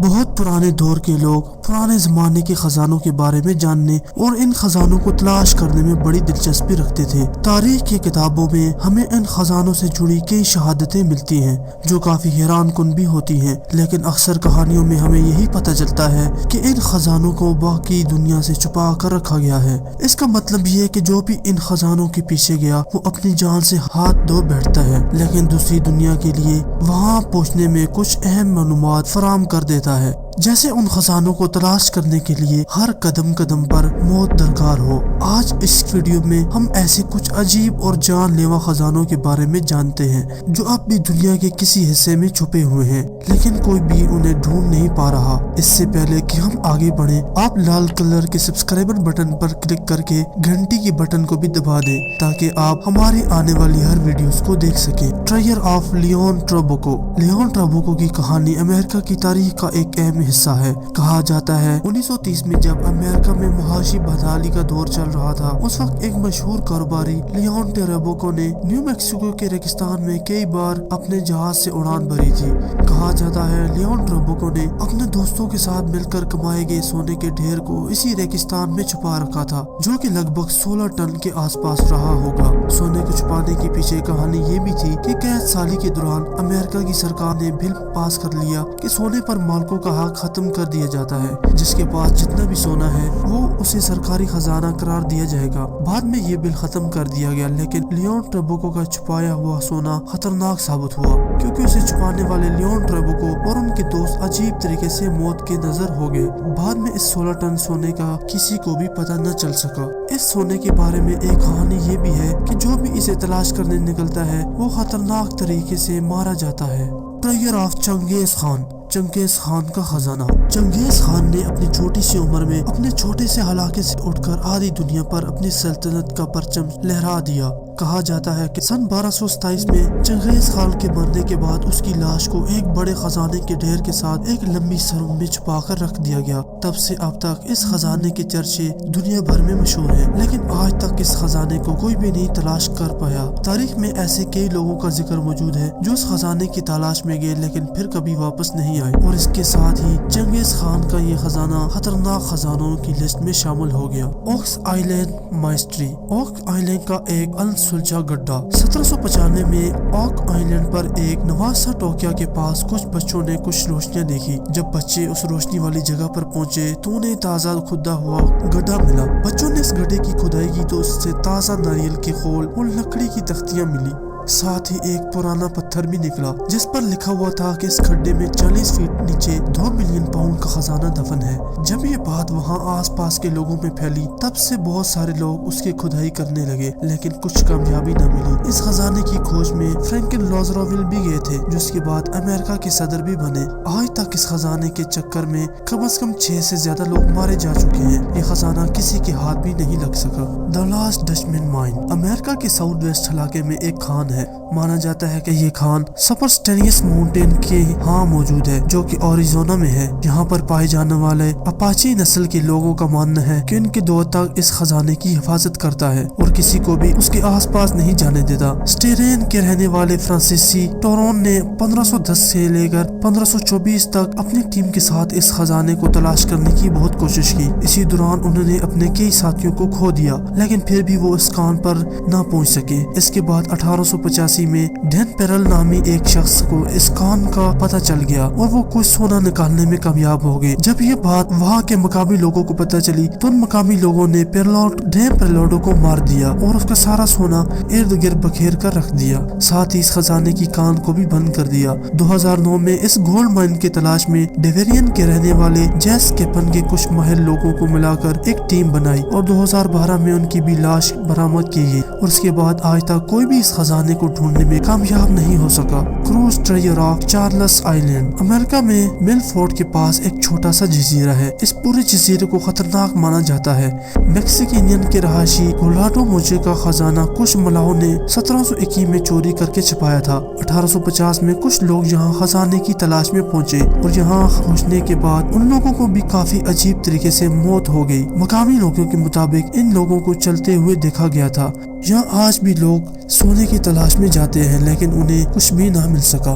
بہت پرانے دور کے لوگ پرانے زمانے کے خزانوں کے بارے میں جاننے اور ان خزانوں کو تلاش کرنے میں بڑی دلچسپی رکھتے تھے۔ تاریخ کی کتابوں میں ہمیں ان خزانوں سے جڑی کئی شہادتیں ملتی ہیں جو کافی حیران کن بھی ہوتی ہیں، لیکن اکثر کہانیوں میں ہمیں یہی پتہ چلتا ہے کہ ان خزانوں کو باقی دنیا سے چھپا کر رکھا گیا ہے۔ اس کا مطلب یہ ہے کہ جو بھی ان خزانوں کے پیچھے گیا وہ اپنی جان سے ہاتھ دھو بیٹھتا ہے، لیکن دوسری دنیا کے لیے وہاں پہنچنے میں کچھ اہم معلومات فراہم کر دیتا ہے، جیسے ان خزانوں کو تلاش کرنے کے لیے ہر قدم قدم پر موت درکار ہو۔ آج اس ویڈیو میں ہم ایسے کچھ عجیب اور جان لیوا خزانوں کے بارے میں جانتے ہیں جو اب بھی دنیا کے کسی حصے میں چھپے ہوئے ہیں، لیکن کوئی بھی انہیں ڈھونڈ نہیں پا رہا۔ اس سے پہلے کہ ہم آگے بڑھیں، آپ لال کلر کے سبسکرائبر بٹن پر کلک کر کے گھنٹی کی بٹن کو بھی دبا دیں تاکہ آپ ہماری آنے والی ہر ویڈیوز کو دیکھ سکیں۔ ٹرائر آف لیون ٹرابوکو۔ لیون ٹرابوکو کی کہانی امریکہ کی تاریخ کا ایک اہم حصہ ہے۔ کہا جاتا ہے 1930 میں جب امریکہ میں معاشی بدحالی کا دور چل رہا تھا، اس وقت ایک مشہور کاروباری لیون ٹرابوکو نے نیو میکسیکو کے ریگستان میں کئی بار اپنے جہاز سے اڑان بھری تھی۔ کہا جاتا ہے لیون ٹرابوکو نے اپنے دوستوں کے ساتھ مل کر کمائے گئے سونے کے ڈھیر کو اسی ریگستان میں چھپا رکھا تھا، جو کہ لگ بھگ 16 ٹن کے آس پاس رہا ہوگا۔ سونے کو چھپانے کے پیچھے کہانی یہ بھی تھی کہ قحط سالی کے دوران امریکہ کی سرکار نے بل پاس کر لیا کہ سونے پر مالکوں کا حق ختم کر دیا جاتا ہے، جس کے پاس جتنا بھی سونا ہے وہ اسے سرکاری خزانہ قرار دیا جائے گا۔ بعد میں یہ بل ختم کر دیا گیا، لیکن لیون ٹرابوکو کا چھپایا ہوا سونا خطرناک ثابت ہوا کیونکہ اسے چھپانے والے لیون ٹرابوکو اور ان کے دوست عجیب طریقے سے موت کے نظر ہو گئے۔ بعد میں اس 16 ٹن سونے کا کسی کو بھی پتہ نہ چل سکا۔ اس سونے کے بارے میں ایک کہانی یہ بھی ہے کہ جو بھی اسے تلاش کرنے نکلتا ہے وہ خطرناک طریقے سے مارا جاتا ہے۔ ٹرائر آف چنگیز خان۔ چنگیز خان کا خزانہ۔ چنگیز خان نے اپنی چھوٹی سی عمر میں اپنے چھوٹے سے علاقے سے اٹھ کر آدھی دنیا پر اپنی سلطنت کا پرچم لہرا دیا۔ کہا جاتا ہے کہ سن 1227 میں چنگیز خان کے مرنے کے بعد اس کی لاش کو ایک بڑے خزانے کے ڈھیر کے ساتھ ایک لمبی سرنگ میں چھپا کر رکھ دیا گیا۔ تب سے اب تک اس خزانے کے چرچے دنیا بھر میں مشہور ہیں، لیکن آج تک اس خزانے کو کوئی بھی نہیں تلاش کر پایا۔ تاریخ میں ایسے کئی لوگوں کا ذکر موجود ہے جو اس خزانے کی تلاش میں گئے لیکن پھر کبھی واپس نہیں آئے، اور اس کے ساتھ ہی چنگیز خان کا یہ خزانہ خطرناک خزانوں کی لسٹ میں شامل ہو گیا۔ اوکس آئلینڈ مائسٹری۔ اوک آئلینڈ کا ایک سلجھا گڈھا۔ 1795 میں اوک آئلینڈ پر ایک نواسا ٹوکیا کے پاس کچھ بچوں نے کچھ روشنیاں دیکھی۔ جب بچے اس روشنی والی جگہ پر پہنچے تو انہیں تازہ کھدا ہوا گڈھا ملا۔ بچوں نے اس گڈھے کی کھدائی کی تو اس سے تازہ ناریل کے خول اور لکڑی کی تختیاں ملی، ساتھ ہی ایک پرانا پتھر بھی نکلا جس پر لکھا ہوا تھا کہ اس کھڈے میں 40 فیٹ نیچے 2 ملین پاؤنڈ کا خزانہ دفن ہے۔ جب یہ بات وہاں آس پاس کے لوگوں میں پھیلی تب سے بہت سارے لوگ اس کی کھدائی کرنے لگے، لیکن کچھ کامیابی نہ ملی۔ اس خزانے کی کھوج میں فرینکلن روزویلٹ بھی گئے تھے، جو اس کے بعد امریکہ کے صدر بھی بنے۔ آج تک اس خزانے کے چکر میں کم از کم 6 سے زیادہ لوگ مارے جا چکے ہیں۔ یہ خزانہ کسی کے ہاتھ بھی نہیں لگ سکا۔ The last ڈچمن mine. امریکہ کے ساؤتھ ویسٹ علاقے میں ایک خان ہے۔ مانا جاتا ہے کہ یہ خان سپرسٹینیس ماؤنٹین کے ہاں موجود ہے، جو کہ اوریزونا میں ہے۔ یہاں پر پائے جانے والے اپاچی نسل کے لوگوں کا ماننا ہے کہ ان کے دور تک اس خزانے کی حفاظت کرتا ہے اور کسی کو بھی اس کے آس پاس نہیں جانے دیتا۔ سٹیرین کے رہنے والے فرانسیسی ٹورون نے 1510 سے لے کر 1524 تک اپنی ٹیم کے ساتھ اس خزانے کو تلاش کرنے کی بہت کوشش کی۔ اسی دوران انہوں نے اپنے کئی ساتھیوں کو کھو دیا، لیکن پھر بھی وہ اس خان پر نہ پہنچ سکے۔ اس کے بعد 1885 میں ڈین پیرل نامی ایک شخص کو اس خان کا پتہ چل گیا اور وہ کچھ سونا نکالنے میں کامیاب ہو گئے۔ جب یہ بات وہاں کے مقامی لوگوں کو پتہ چلی تو ان مقامی لوگوں نے ڈین پیرلوڈو کو مار دیا اور اس کا سارا سونا ارد گرد بکھیر کر رکھ دیا، ساتھ ہی اس خزانے کی کان کو بھی بند کر دیا۔ 2009 میں اس گولڈ مائن کی تلاش میں ڈیویرین کے رہنے والے جیس کیپن کے کچھ ماہر لوگوں کو ملا کر ایک ٹیم بنائی اور 2012 میں ان کی بھی لاش برآمد کی گئی، اور اس کے بعد آج تک کوئی بھی اس خزانے کو ڈھونڈنے میں کامیاب نہیں ہو سکا۔ کروز ٹرائر آف چارلس آئلینڈ۔ امریکہ میں ملفورڈ کے پاس ایک چھوٹا سا جزیرہ ہے۔ اس پورے جزیرے کو خطرناک مانا جاتا ہے۔ میکسیکینین کے رہائشی گولاٹو موچے کا خزانہ کچھ ملاحوں نے 1721 میں چوری کر کے چھپایا تھا۔ 1850 میں کچھ لوگ یہاں خزانے کی تلاش میں پہنچے اور یہاں پہنچنے کے بعد ان لوگوں کو بھی کافی عجیب طریقے سے موت ہو گئی۔ مقامی لوگوں کے مطابق ان لوگوں کو چلتے ہوئے دیکھا گیا تھا۔ یہاں آج بھی لوگ سونے کی تلاش میں جاتے ہیں لیکن انہیں کچھ بھی نہ مل سکا۔